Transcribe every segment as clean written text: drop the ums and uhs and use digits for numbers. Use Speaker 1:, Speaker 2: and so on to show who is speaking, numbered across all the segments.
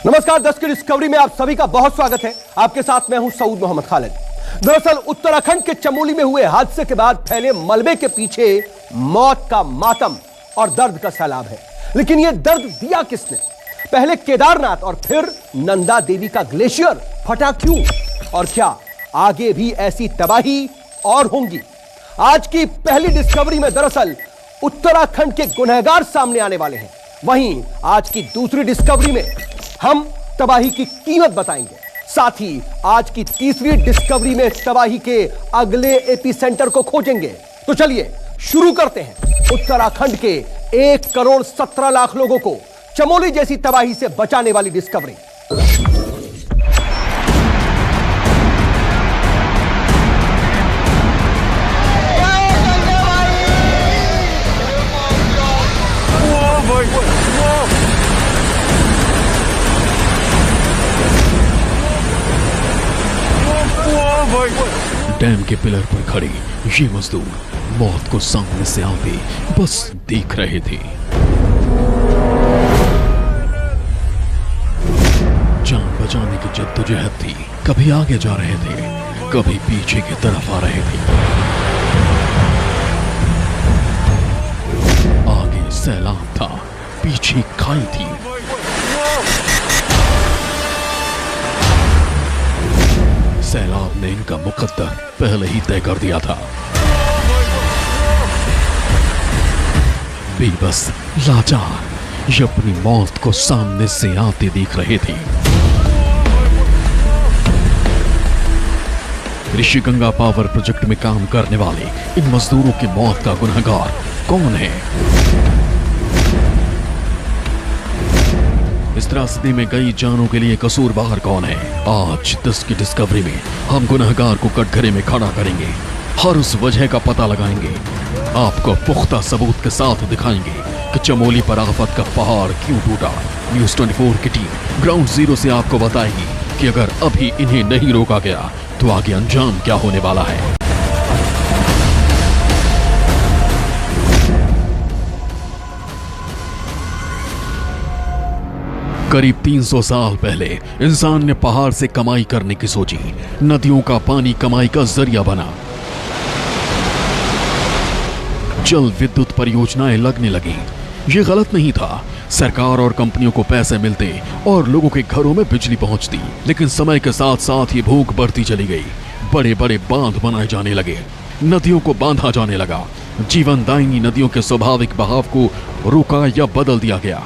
Speaker 1: नमस्कार। 10 की डिस्कवरी में आप सभी का बहुत स्वागत है। आपके साथ मैं हूं सऊद मोहम्मद खालिद। दरअसल उत्तराखंड के चमोली में हुए हादसे के बाद फैले मलबे के पीछे मौत का मातम और दर्द का सैलाब है। लेकिन यह दर्द दिया किसने? पहले केदारनाथ और फिर नंदा देवी का ग्लेशियर फटा क्यों? और क्या आगे भी ऐसी तबाही और होंगी? आज की पहली डिस्कवरी में दरअसल उत्तराखंड के गुनहगार सामने आने वाले हैं। वहीं आज की दूसरी डिस्कवरी में हम तबाही की कीमत बताएंगे। साथ ही आज की तीसरी डिस्कवरी में तबाही के अगले एपिसेंटर को खोजेंगे। तो चलिए शुरू करते हैं उत्तराखंड के 1 करोड़ 17 लाख लोगों को चमोली जैसी तबाही से बचाने वाली डिस्कवरी।
Speaker 2: डैम के पिलर पर खड़े ये मजदूर मौत को सामने से आते बस देख रहे थे। जान बचाने की जद्दोजहद थी। कभी आगे जा रहे थे, कभी पीछे की तरफ आ रहे थे। आगे सैलाब था, पीछे खाई थी। सैलाब ने इनका मुकद्दर पहले ही तय कर दिया था। बेबस लाचार ये अपनी मौत को सामने से आते देख रहे थे। ऋषि गंगा पावर प्रोजेक्ट में काम करने वाले इन मजदूरों की मौत का गुनहगार कौन है? इस त्रासदी में कई जानों के लिए कसूरवार कौन है? आज 10 की डिस्कवरी में हम गुनहगार को कटघरे में खड़ा करेंगे। हर उस वजह का पता लगाएंगे। आपको पुख्ता सबूत के साथ दिखाएंगे कि चमोली पर आफत का पहाड़ क्यों टूटा। न्यूज़ 24 की टीम ग्राउंड जीरो से आपको बताएगी कि अगर अभी इन्हें नहीं रोका गया तो आगे अंजाम क्या होने वाला है। करीब 300 साल पहले इंसान ने पहाड़ से कमाई करने की सोची। नदियों का पानी कमाई का जरिया बना। जल विद्युत परियोजनाएं लगने लगी। ये गलत नहीं था। सरकार और कंपनियों को पैसे मिलते और लोगों के घरों में बिजली पहुंचती। लेकिन समय के साथ साथ ये भूख बढ़ती चली गई। बड़े बड़े बांध बनाए जाने लगे। नदियों को बांधा जाने लगा। जीवनदायिनी नदियों के स्वाभाविक बहाव को रोका या बदल दिया गया।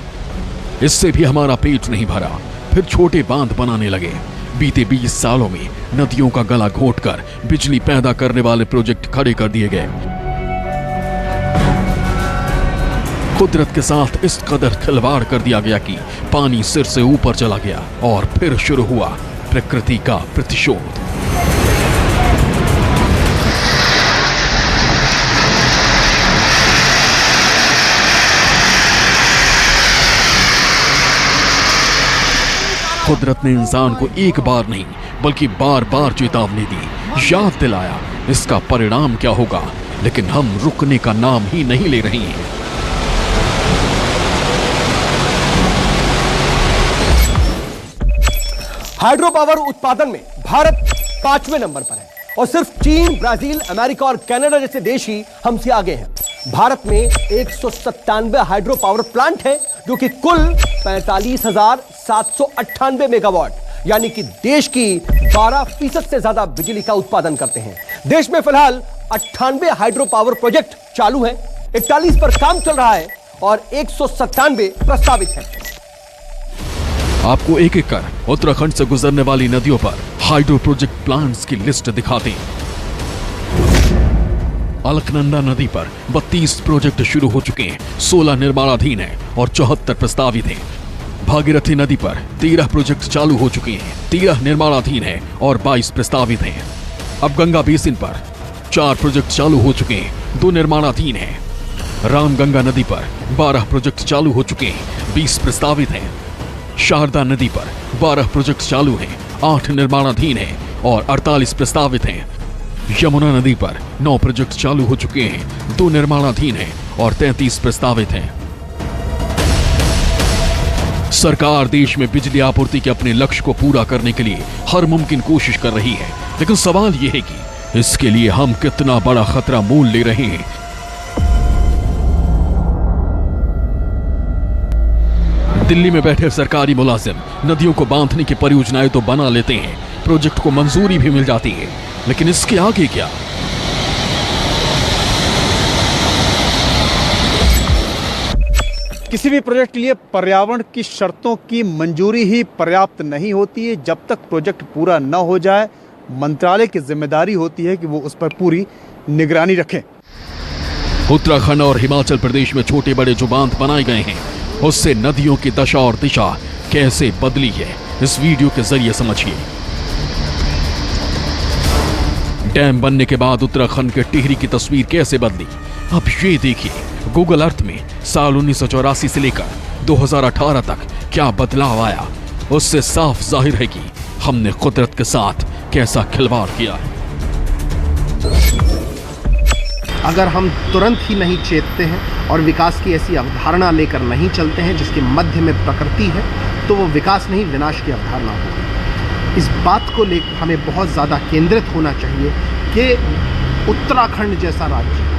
Speaker 2: इससे भी हमारा पेट नहीं भरा। फिर छोटे बांध बनाने लगे। बीते 20 सालों में नदियों का गला घोंटकर बिजली पैदा करने वाले प्रोजेक्ट खड़े कर दिए गए। कुदरत के साथ इस कदर खिलवाड़ कर दिया गया कि पानी सिर से ऊपर चला गया। और फिर शुरू हुआ प्रकृति का प्रतिशोध। कुदरत ने इंसान को एक बार नहीं बल्कि बार बार चेतावनी दी, याद दिलाया इसका परिणाम क्या होगा। लेकिन हम रुकने का नाम ही नहीं ले रहे हैं।
Speaker 1: हाइड्रो पावर उत्पादन में भारत 5वें नंबर पर है और सिर्फ चीन, ब्राजील, अमेरिका और कनाडा जैसे देश ही हमसे आगे हैं। भारत में 197 हाइड्रो पावर प्लांट है जो कि कुल 45,798 मेगावाट यानी कि देश की 12% से ज्यादा बिजली का उत्पादन करते हैं। देश में फिलहाल 98 हाइड्रो पावर प्रोजेक्ट चालू है, 41 पर काम चल रहा है और 197 प्रस्तावित है।
Speaker 2: आपको एक एक कर उत्तराखंड से गुजरने वाली नदियों पर हाइड्रो प्रोजेक्ट प्लांट्स की लिस्ट दिखाते हैं। अलकनंदा नदी पर 32 प्रोजेक्ट शुरू हो चुके हैं, 16 निर्माणाधीन हैं और 74 प्रस्तावित हैं। भागीरथी नदी पर 13 प्रोजेक्ट चालू हो चुके हैं, 13 निर्माणाधीन हैं और 22 प्रस्तावित हैं। अब गंगा बेसिन पर 4 प्रोजेक्ट चालू हो चुके हैं, 2 निर्माणाधीन हैं। रामगंगा नदी पर 12 प्रोजेक्ट चालू हो चुके हैं, 20 प्रस्तावित हैं। शारदा नदी पर 12 प्रोजेक्ट चालू हैं, 8 निर्माणाधीन हैं और 48 प्रस्तावित हैं। यमुना नदी पर 9 प्रोजेक्ट चालू हो चुके हैं, 2 निर्माणाधीन हैं और 33 प्रस्तावित हैं। सरकार देश में बिजली आपूर्ति के अपने लक्ष्य को पूरा करने के लिए हर मुमकिन कोशिश कर रही है, लेकिन सवाल यह है कि इसके लिए हम कितना बड़ा खतरा मोल ले रहे हैं। दिल्ली में बैठे सरकारी मुलाजिम नदियों को बांधने की परियोजनाएं तो बना लेते हैं, प्रोजेक्ट को मंजूरी भी मिल जाती है, लेकिन इसके आगे क्या?
Speaker 3: किसी भी प्रोजेक्ट के लिए पर्यावरण की शर्तों की मंजूरी ही पर्याप्त नहीं होती है। जब तक प्रोजेक्ट पूरा न हो जाए, मंत्रालय की जिम्मेदारी होती है कि वो उस पर पूरी निगरानी रखें।
Speaker 2: उत्तराखंड और हिमाचल प्रदेश में छोटे बड़े जो बांध बनाए गए हैं, उससे नदियों की दशा और दिशा कैसे बदली है, इस वीडियो के जरिए समझिए। डैम बनने के बाद उत्तराखंड के टिहरी की तस्वीर कैसे बदली, अब ये देखिए। गूगल अर्थ में साल 1984 से लेकर 2018 तक क्या बदलाव आया, उससे साफ जाहिर है कि हमने कुदरत के साथ कैसा खिलवाड़ किया है।
Speaker 4: अगर हम तुरंत ही नहीं चेतते हैं और विकास की ऐसी अवधारणा लेकर नहीं चलते हैं जिसके मध्य में प्रकृति है, तो वो विकास नहीं, विनाश की अवधारणा होगी। इस बात को लेकर हमें बहुत ज़्यादा केंद्रित होना चाहिए कि उत्तराखंड जैसा राज्य,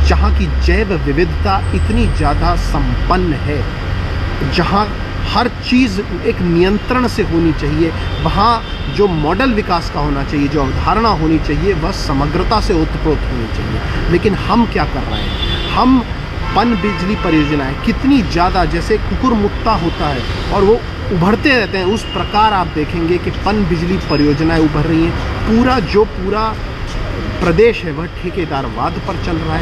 Speaker 4: जहाँ की जैव विविधता इतनी ज़्यादा संपन्न है, जहाँ हर चीज़ एक नियंत्रण से होनी चाहिए, वहाँ जो मॉडल विकास का होना चाहिए, जो अवधारणा होनी चाहिए, वह समग्रता से ओतप्रोत होनी चाहिए। लेकिन हम क्या कर रहे हैं? हम पन बिजली परियोजनाएं कितनी ज़्यादा, जैसे कुकुर मुत्ता होता है और वो उभरते रहते हैं, उस प्रकार आप देखेंगे कि पन बिजली परियोजनाएं उभर रही हैं। पूरा प्रदेश है वह ठेकेदारवाद पर चल रहा है।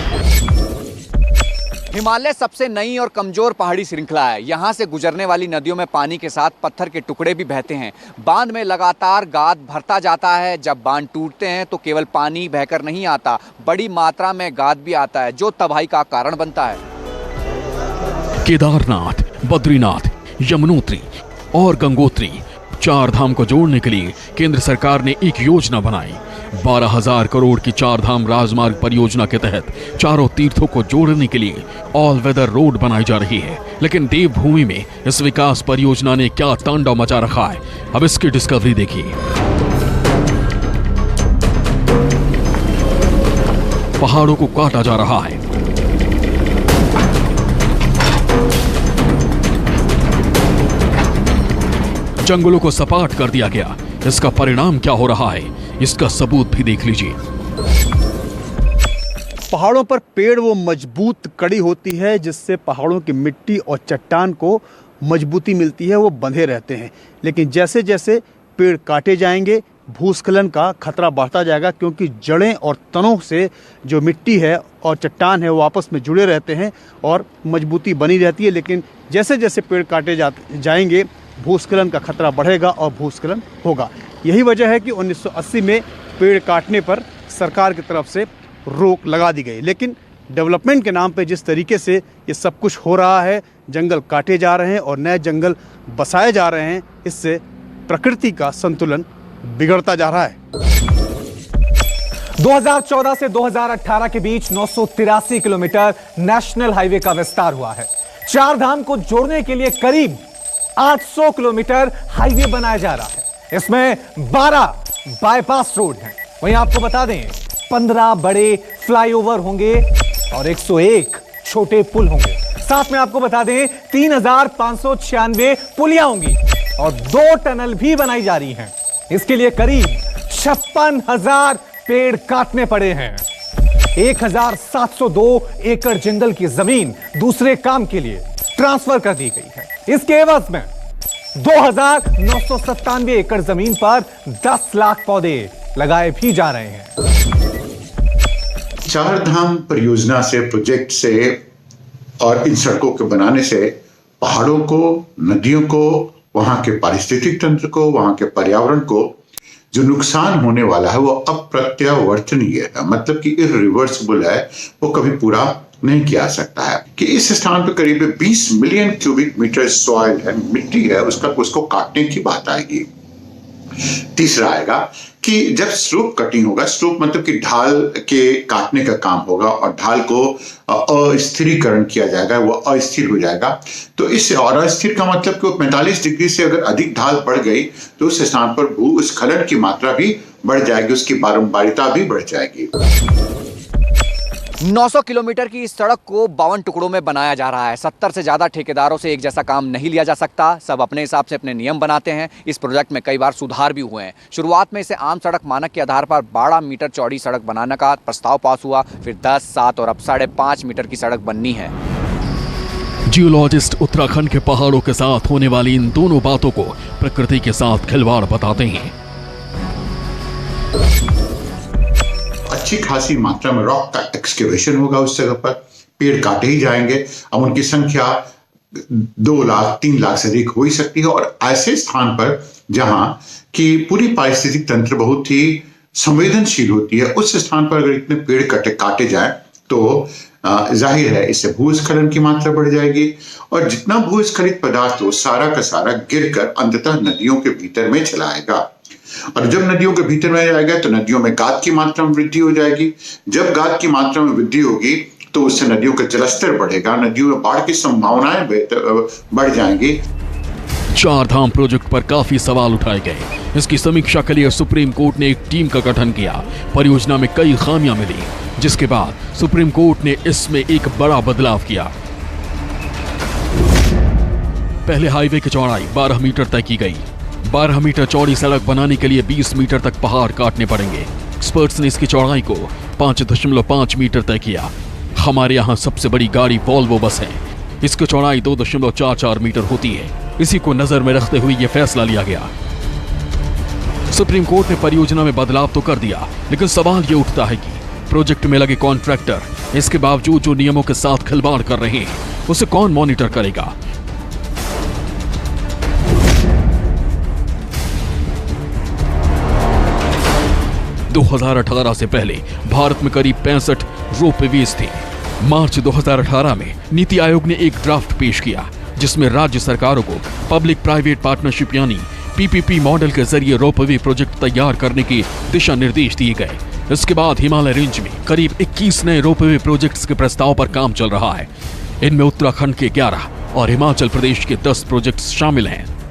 Speaker 5: हिमालय सबसे नई और कमजोर पहाड़ी श्रृंखला है। यहाँ से गुजरने वाली नदियों में पानी के साथ पत्थर के टुकड़े भी बहते हैं। बांध में लगातार गाद भरता जाता है। जब बांध टूटते हैं तो केवल पानी बहकर नहीं आता, बड़ी मात्रा में गाद भी आता है, जो तबाही का कारण बनता है।
Speaker 2: केदारनाथ, बद्रीनाथ, यमुनोत्री और गंगोत्री, 4 धाम को जोड़ने के लिए केंद्र सरकार ने एक योजना बनाई। 12,000 करोड़ की 4 धाम राजमार्ग परियोजना के तहत चारों तीर्थों को जोड़ने के लिए ऑल वेदर रोड बनाई जा रही है। लेकिन देवभूमि में इस विकास परियोजना ने क्या तांडव मचा रखा है, अब इसकी डिस्कवरी देखिए। पहाड़ों को काटा जा रहा है, जंगलों को सपाट कर दिया गया। इसका परिणाम क्या हो रहा है, इसका सबूत भी देख लीजिए।
Speaker 3: पहाड़ों पर पेड़ वो मजबूत कड़ी होती है जिससे पहाड़ों की मिट्टी और चट्टान को मजबूती मिलती है, वो बंधे रहते हैं। लेकिन जैसे जैसे पेड़ काटे जाएंगे, भूस्खलन का खतरा बढ़ता जाएगा, क्योंकि जड़ें और तनों से जो मिट्टी है और चट्टान है वो आपस में जुड़े रहते हैं और मजबूती बनी रहती है। लेकिन जैसे जैसे पेड़ काटे जाएंगे, भूस्खलन का खतरा बढ़ेगा और भूस्खलन होगा। यही वजह है कि 1980 में पेड़ काटने पर सरकार की तरफ से रोक लगा दी गई। लेकिन डेवलपमेंट के नाम पे जिस तरीके से ये सब कुछ हो रहा है, जंगल काटे जा रहे हैं और नए जंगल बसाए जा रहे हैं, इससे प्रकृति का संतुलन बिगड़ता जा रहा है।
Speaker 6: 2014 से 2018 के बीच 983 किलोमीटर नेशनल हाईवे का विस्तार हुआ है। 4 धाम को जोड़ने के लिए करीब 800 किलोमीटर हाईवे बनाया जा रहा है। इसमें 12 बाईपास रोड हैं। वहीं आपको बता दें 15 बड़े फ्लाईओवर होंगे और 101 छोटे पुल होंगे। साथ में आपको बता दें 3,596 पुलियां होंगी और 2 टनल भी बनाई जा रही हैं। इसके लिए करीब 56,000 पेड़ काटने पड़े हैं। 1,702 एकड़ जंगल की जमीन दूसरे काम के लिए ट्रांसफर कर दी गई है। इसके एवज में 2,997 एकड़ जमीन पर 10 लाख पौधे लगाए भी जा रहे हैं।
Speaker 7: 4 धाम परियोजना से, प्रोजेक्ट से और इन सड़कों के बनाने से पहाड़ों को, नदियों को, वहां के पारिस्थितिक तंत्र को, वहां के पर्यावरण को जो नुकसान होने वाला है वो अप्रत्यावर्तनीय है, मतलब कि इरिवर्सिबल है, वो कभी पूरा नहीं किया सकता है। कि इस स्थान पर करीब 20 मिलियन क्यूबिक मीटर सॉइल है, मिट्टी है, उसको काटने की बात आएगी। तीसरा आएगा कि जब स्लोप कटिंग होगा, स्लोप मतलब कि ढाल के काटने का काम होगा और ढाल को अस्थिरीकरण किया जाएगा, वो अस्थिर हो जाएगा। तो इस और अस्थिर का मतलब कि 45 डिग्री से अगर अधिक ढाल बढ़ गई तो उस स्थान पर भूस्खलन की मात्रा भी बढ़ जाएगी, उसकी बारंबारिता भी बढ़ जाएगी।
Speaker 5: 900 किलोमीटर की इस सड़क को 52 टुकड़ों में बनाया जा रहा है। 70 से ज्यादा ठेकेदारों से एक जैसा काम नहीं लिया जा सकता। सब अपने हिसाब से अपने नियम बनाते हैं। इस प्रोजेक्ट में कई बार सुधार भी हुए हैं। शुरुआत में इसे आम सड़क मानक के आधार पर 12 मीटर चौड़ी सड़क बनाने का प्रस्ताव पास हुआ, फिर 10, 7 और अब 5.5 मीटर की सड़क बननी है।
Speaker 2: जियोलॉजिस्ट उत्तराखंड के पहाड़ों के साथ होने वाली इन दोनों बातों को प्रकृति के साथ खिलवाड़ बताते हैं।
Speaker 7: अच्छी खासी मात्रा में रॉक का एक्सकेवेशन होगा उस जगह पर, पेड़ काटे ही जाएंगे। अब उनकी संख्या 2 लाख 3 लाख से अधिक हो ही सकती है और ऐसे स्थान पर जहां कि पूरी पारिस्थितिक तंत्र बहुत ही संवेदनशील होती है, उस स्थान पर अगर इतने पेड़ काटे जाए तो जाहिर है इससे भूस्खलन की मात्रा बढ़ जाएगी और जितना भूस्खलित पदार्थ हो सारा का सारा गिरकर अंततः नदियों के भीतर में चला आएगा और जब नदियों के भीतर में जाएगा तो नदियों में गाद की मात्रा में वृद्धि हो जाएगी। जब गाद की मात्रा में वृद्धि होगी तो उससे नदियों का जलस्तर बढ़ेगा, नदियों में बाढ़ की संभावनाएं बढ़ जाएंगी।
Speaker 2: चार धाम प्रोजेक्ट पर काफी सवाल उठाए गए। इसकी समीक्षा के लिए सुप्रीम कोर्ट ने एक टीम का गठन किया। परियोजना में कई खामियां मिली, जिसके बाद सुप्रीम कोर्ट ने इसमें एक बड़ा बदलाव किया। पहले हाईवे की चौड़ाई 12 मीटर तय की गई। 12 मीटर चौड़ी सड़क बनाने के लिए 20 मीटर तक पहाड़ काटने पड़ेंगे। एक्सपर्ट्स ने इसकी चौड़ाई को 5.5 मीटर तय किया। हमारे यहाँ सबसे बड़ी गाड़ी वॉल्वो बस है, इसकी चौड़ाई 2.44 मीटर होती है। इसी को नजर में रखते हुए यह फैसला लिया गया। सुप्रीम कोर्ट ने परियोजना में बदलाव तो कर दिया, लेकिन सवाल ये उठता है कि प्रोजेक्ट में लगे कॉन्ट्रैक्टर इसके बावजूद जो नियमों के साथ खिलवाड़ कर रहे हैं उसे कौन मॉनिटर करेगा? – 2018 से पहले भारत में करीब 65 रोपवेज थे। मार्च 2018 में नीति आयोग ने एक ड्राफ्ट पेश किया जिसमें राज्य सरकारों को पब्लिक प्राइवेट पार्टनरशिप यानी पीपीपी मॉडल के जरिए रोपवे प्रोजेक्ट तैयार करने के दिशा निर्देश दिए गए। इसके बाद हिमालय रेंज में करीब 21 नए रोपवे प्रोजेक्ट्स के प्रस्ताव पर काम चल रहा है। इनमें उत्तराखंड के 11 और हिमाचल प्रदेश के 10 प्रोजेक्ट्स शामिल हैं।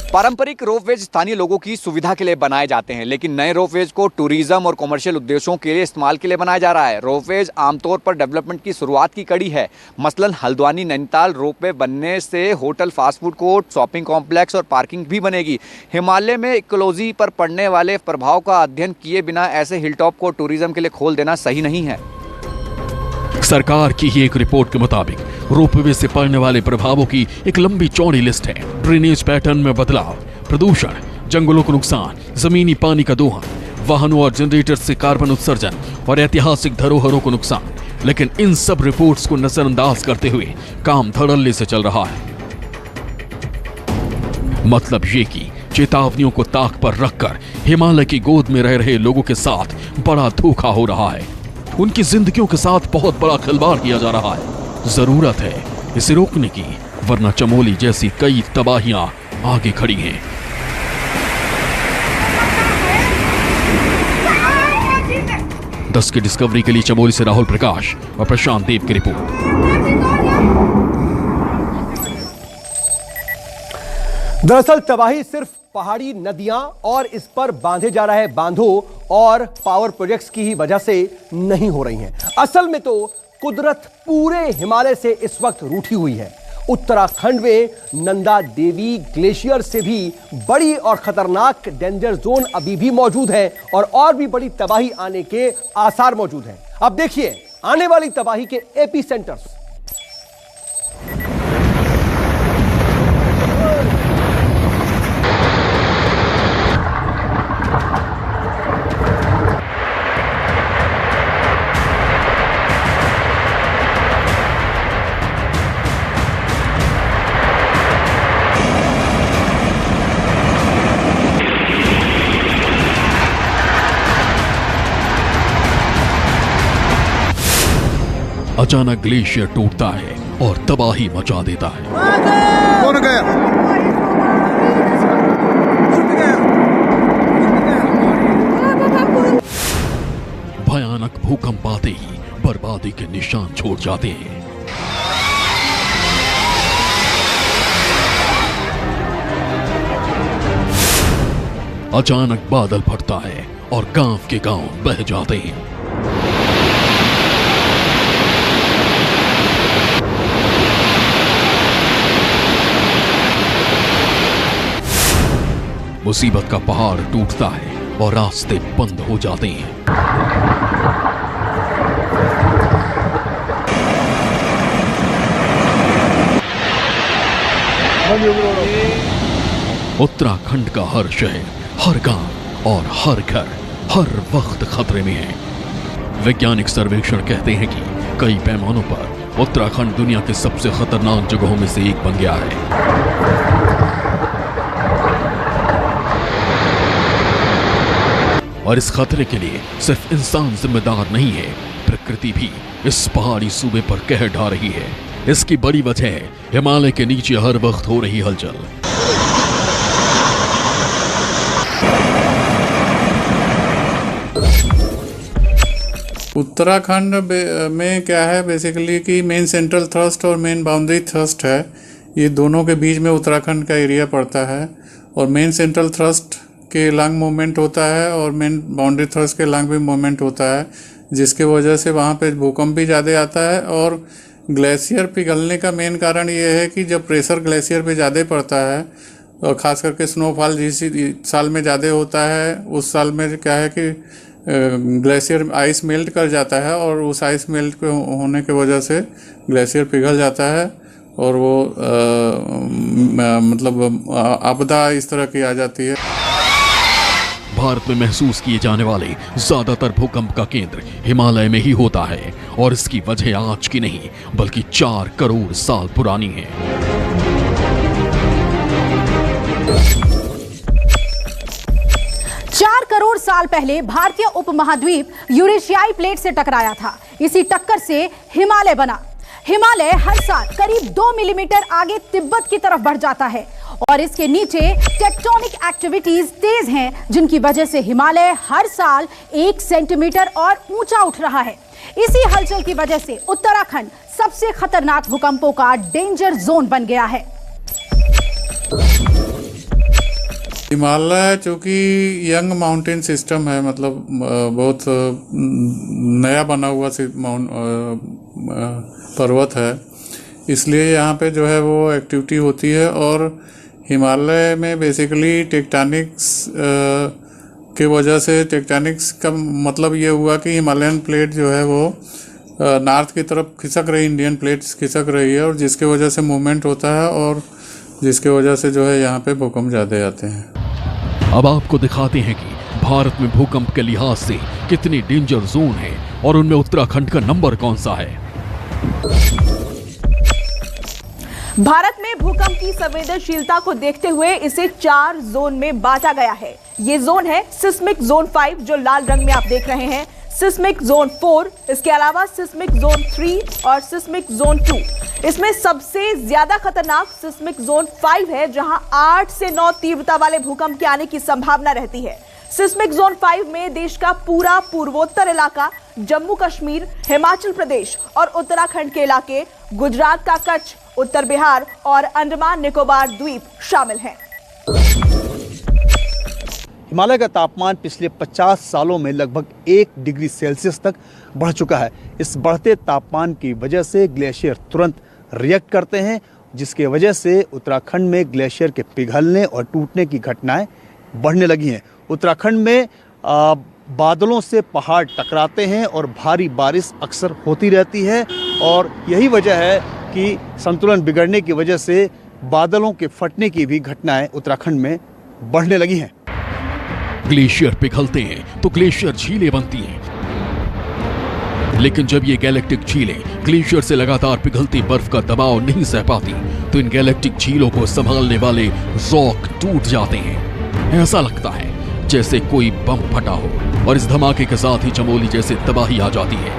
Speaker 5: पारंपरिक रोपवेज स्थानीय लोगों की सुविधा के लिए बनाए जाते हैं, लेकिन नए रोपवेज को टूरिज्म और कमर्शियल उद्देश्यों के लिए इस्तेमाल के लिए बनाया जा रहा है। रोपवेज आमतौर पर डेवलपमेंट की शुरुआत की कड़ी है। मसलन हल्द्वानी नैनीताल रोपवे बनने से hotel, fast food court, shopping complex और पार्किंग भी बनेगी। हिमालय में इकोलॉजी पर पड़ने वाले प्रभाव का अध्ययन किए बिना ऐसे हिलटॉप को टूरिज्म के लिए खोल देना सही नहीं है।
Speaker 2: सरकार की ही एक रिपोर्ट के मुताबिक रोपवे से पड़ने वाले प्रभावों की एक लंबी चौड़ी लिस्ट है। ड्रेनेज पैटर्न में बदलाव, प्रदूषण, जंगलों को नुकसान, जमीनी पानी का दोहन, वाहनों और जनरेटर से कार्बन उत्सर्जन और ऐतिहासिक धरोहरों को नुकसान। लेकिन इन सब रिपोर्ट्स को नजरअंदाज करते हुए काम धड़ल्ले से चल रहा है। मतलब ये कि चेतावनियों को ताक पर रखकर हिमालय की गोद में रह रहे लोगों के साथ बड़ा धोखा हो रहा है। उनकी जिंदगियों के साथ बहुत बड़ा खिलवाड़ किया जा रहा है। जरूरत है इसे रोकने की, वरना चमोली जैसी कई तबाहियां आगे खड़ी हैं। दस की डिस्कवरी के लिए चमोली से राहुल प्रकाश और प्रशांत देव की रिपोर्ट।
Speaker 1: दरअसल तबाही सिर्फ पहाड़ी नदियां और इस पर बांधे जा रहे बांधों और पावर प्रोजेक्ट्स की ही वजह से नहीं हो रही हैं। असल में तो कुदरत पूरे हिमालय से इस वक्त रूठी हुई है। उत्तराखंड में नंदा देवी ग्लेशियर से भी बड़ी और खतरनाक डेंजर जोन अभी भी मौजूद है और भी बड़ी तबाही आने के आसार मौजूद हैं। अब देखिए आने वाली तबाही के एपी सेंटर्स।
Speaker 2: अचानक ग्लेशियर टूटता है और तबाही मचा देता है।
Speaker 3: कौन गया?
Speaker 2: भयानक भूकंप आते ही बर्बादी के निशान छोड़ जाते हैं। अचानक बादल फटता है और गांव के गांव बह जाते हैं। मुसीबत का पहाड़ टूटता है और रास्ते बंद हो जाते हैं। उत्तराखंड का हर शहर, हर गांव और हर घर हर वक्त खतरे में है। वैज्ञानिक सर्वेक्षण कहते हैं कि कई पैमानों पर उत्तराखंड दुनिया के सबसे खतरनाक जगहों में से एक बन गया है। और इस खतरे के लिए सिर्फ इंसान जिम्मेदार नहीं है, प्रकृति भी इस पहाड़ी सूबे पर कहर ढा रही है। इसकी बड़ी वजह है हिमालय के नीचे हर वक्त हो रही हलचल।
Speaker 8: उत्तराखंड में क्या है बेसिकली कि मेन सेंट्रल थ्रस्ट और मेन बाउंड्री थ्रस्ट है, ये दोनों के बीच में उत्तराखंड का एरिया पड़ता है। और मेन सेंट्रल थ्रस्ट के लॉन्ग मूवमेंट होता है और मेन बाउंड्री थ्रस्ट के लॉन्ग भी मूवमेंट होता है, जिसके वजह से वहाँ पे भूकंप भी ज़्यादा आता है। और ग्लेशियर पिघलने का मेन कारण ये है कि जब प्रेशर ग्लेशियर पे ज़्यादा पड़ता है और ख़ास करके स्नोफॉल जिस साल में ज़्यादा होता है उस साल में क्या है कि ग्लेशियर आइस मेल्ट कर जाता है और उस आइस मेल्ट होने के वजह से ग्लेशियर पिघल जाता है और वो मतलब आपदा इस तरह की आ जाती है।
Speaker 2: भारत में महसूस किए जाने वाले ज्यादातर भूकंप का केंद्र हिमालय में ही होता है और इसकी वजह आज की नहीं बल्कि 4 करोड़ साल पुरानी है।
Speaker 9: चार करोड़ साल पहले भारतीय उपमहाद्वीप यूरेशियाई प्लेट से टकराया था। इसी टक्कर से हिमालय बना। हिमालय हर साल करीब 2 मिलीमीटर आगे तिब्बत की तरफ बढ़ जाता है और इसके नीचे टेक्टोनिक एक्टिविटीज तेज हैं, जिनकी वजह से हिमालय हर साल 1 सेंटीमीटर और ऊंचा उठ रहा है। इसी हलचल की वजह से उत्तराखंड सबसे खतरनाक भूकंपों का डेंजर जोन बन गया है।
Speaker 8: हिमालय चूँकि यंग माउंटेन सिस्टम है, मतलब बहुत नया बना हुआ पर्वत है, इसलिए यहाँ पे जो है वो एक्टिविटी होती है। और हिमालय में बेसिकली टेक्टोनिक्स के वजह से, टेक्टोनिक्स का मतलब ये हुआ कि हिमालयन प्लेट जो है वो नॉर्थ की तरफ खिसक रही, इंडियन प्लेट्स खिसक रही है और जिसके वजह से मूवमेंट होता है और जिसके वजह से जो है यहाँ पे भूकंप ज़्यादा आते हैं।
Speaker 2: अब आपको दिखाते हैं कि भारत में भूकंप के लिहाज से कितनी डेंजर जोन है और उनमें उत्तराखंड का नंबर कौन सा है।
Speaker 10: भारत में भूकंप की संवेदनशीलता को देखते हुए इसे 4 जोन में बांटा गया है। ये जोन है सिस्मिक जोन 5 जो लाल रंग में आप देख रहे हैं, सिस्मिक जोन 4, इसके अलावा सिस्मिक जोन 3 और सिस्मिक जोन 2। इसमें सबसे ज्यादा खतरनाक सिस्मिक जोन 5 है, जहां 8 से 9 तीव्रता वाले भूकंप के आने की संभावना रहती है। सिस्मिक जोन 5 में देश का पूरा पूर्वोत्तर इलाका, जम्मू कश्मीर, हिमाचल प्रदेश और उत्तराखंड के इलाके, गुजरात का कच्छ, उत्तर बिहार और अंडमान निकोबार द्वीप शामिल हैं।
Speaker 3: हिमालय का तापमान पिछले 50 सालों में लगभग 1 डिग्री सेल्सियस तक बढ़ चुका है। इस बढ़ते तापमान की वजह से ग्लेशियर तुरंत रिएक्ट करते हैं, जिसके वजह से उत्तराखंड में ग्लेशियर के पिघलने और टूटने की घटनाएं बढ़ने लगी हैं। उत्तराखंड में बादलों से पहाड़ टकराते हैं और भारी बारिश अक्सर होती रहती है और यही वजह है कि संतुलन बिगड़ने की वजह से बादलों के फटने की भी घटनाएं उत्तराखंड में बढ़ने लगी हैं।
Speaker 2: ग्लेशियर पिघलते हैं तो ग्लेशियर झीलें बनती हैं, लेकिन जब ये गैलेक्टिक झीलें ग्लेशियर से लगातार पिघलती बर्फ का दबाव नहीं सह पाती तो इन गैलेक्टिक झीलों को संभालने वाले रॉक टूट जाते हैं। ऐसा लगता है जैसे कोई बम फटा हो और इस धमाके के साथ ही चमोली जैसे तबाही आ जाती है।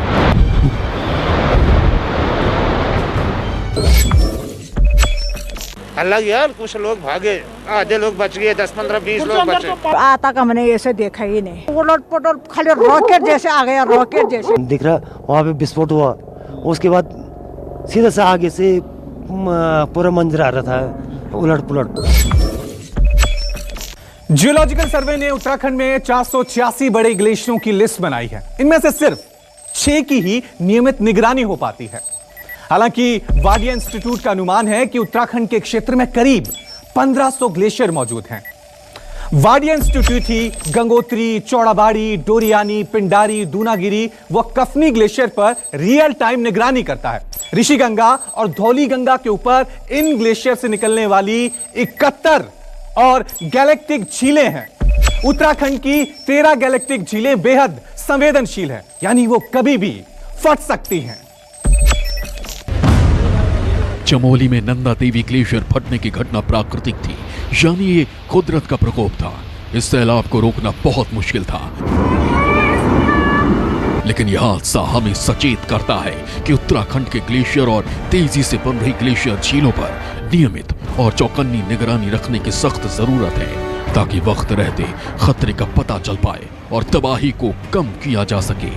Speaker 11: अलग यार, कुछ लोग भागे, आधे लोग बच गए, 10-15-20 लोग बचे।
Speaker 12: आज तक हमने ऐसे देखा ही नहीं, उलट पुलट खाली रॉकेट जैसे आ गया, रॉकेट जैसे
Speaker 13: दिख रहा। वहाँ पे विस्फोट हुआ, उसके बाद सीधा सा आगे से पूरा मंजर आ रहा था उलट पुलट।
Speaker 6: जियोलॉजिकल सर्वे ने उत्तराखंड में 486 बड़े ग्लेशियरों की लिस्ट बनाई है। इनमें से सिर्फ 6 की ही नियमित निगरानी हो पाती है। हालांकि वाडिया इंस्टीट्यूट का अनुमान है कि उत्तराखंड के क्षेत्र में करीब 1500 ग्लेशियर मौजूद हैं। वाडिया इंस्टीट्यूट ही गंगोत्री, चौड़ाबाड़ी, डोरियानी, पिंडारी, दूनागिरी व कफनी ग्लेशियर पर रियल टाइम निगरानी करता है। ऋषिगंगा और धौली गंगा के ऊपर इन ग्लेशियर से निकलने वाली 71 और गैलेक्टिक झीलें हैं। उत्तराखंड की 13 गैलेक्टिक झीलें बेहद संवेदनशील हैं, यानी वो कभी भी फट सकती हैं।
Speaker 2: चमोली में नंदा देवी ग्लेशियर फटने की घटना प्राकृतिक थी, यानी ये कुदरत का प्रकोप था। इस सैलाब को रोकना बहुत मुश्किल था, लेकिन यह हादसा हमें सचेत करता है कि उत्तराखंड के ग्लेशियर और तेजी से बन रही ग्लेशियर झीलों पर नियमित और चौकन्नी निगरानी रखने की सख्त जरूरत है, ताकि वक्त रहते खतरे का पता चल पाए और तबाही को कम किया जा सके।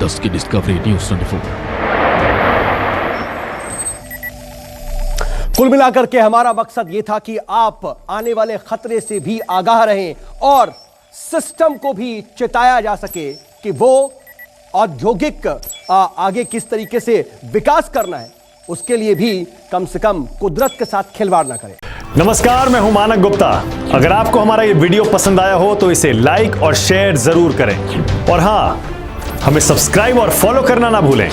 Speaker 2: 10 की डिस्कवरी न्यूज़ 24।
Speaker 1: कुल मिलाकर के हमारा मकसद यह था कि आप आने वाले खतरे से भी आगाह रहें और सिस्टम को भी चेताया जा सके कि वो औद्योगिक आगे किस तरीके से विकास करना है, उसके लिए भी कम से कम कुदरत के साथ खिलवाड़ ना करें।
Speaker 14: नमस्कार, मैं हूं मानक गुप्ता। अगर आपको हमारा ये वीडियो पसंद आया हो तो इसे लाइक और शेयर जरूर करें, और हां, हमें सब्सक्राइब और फॉलो करना ना भूलें,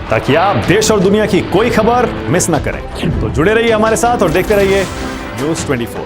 Speaker 14: ताकि आप देश और दुनिया की कोई खबर मिस ना करें। तो जुड़े रहिए हमारे साथ और देखते रहिए न्यूज़ 24।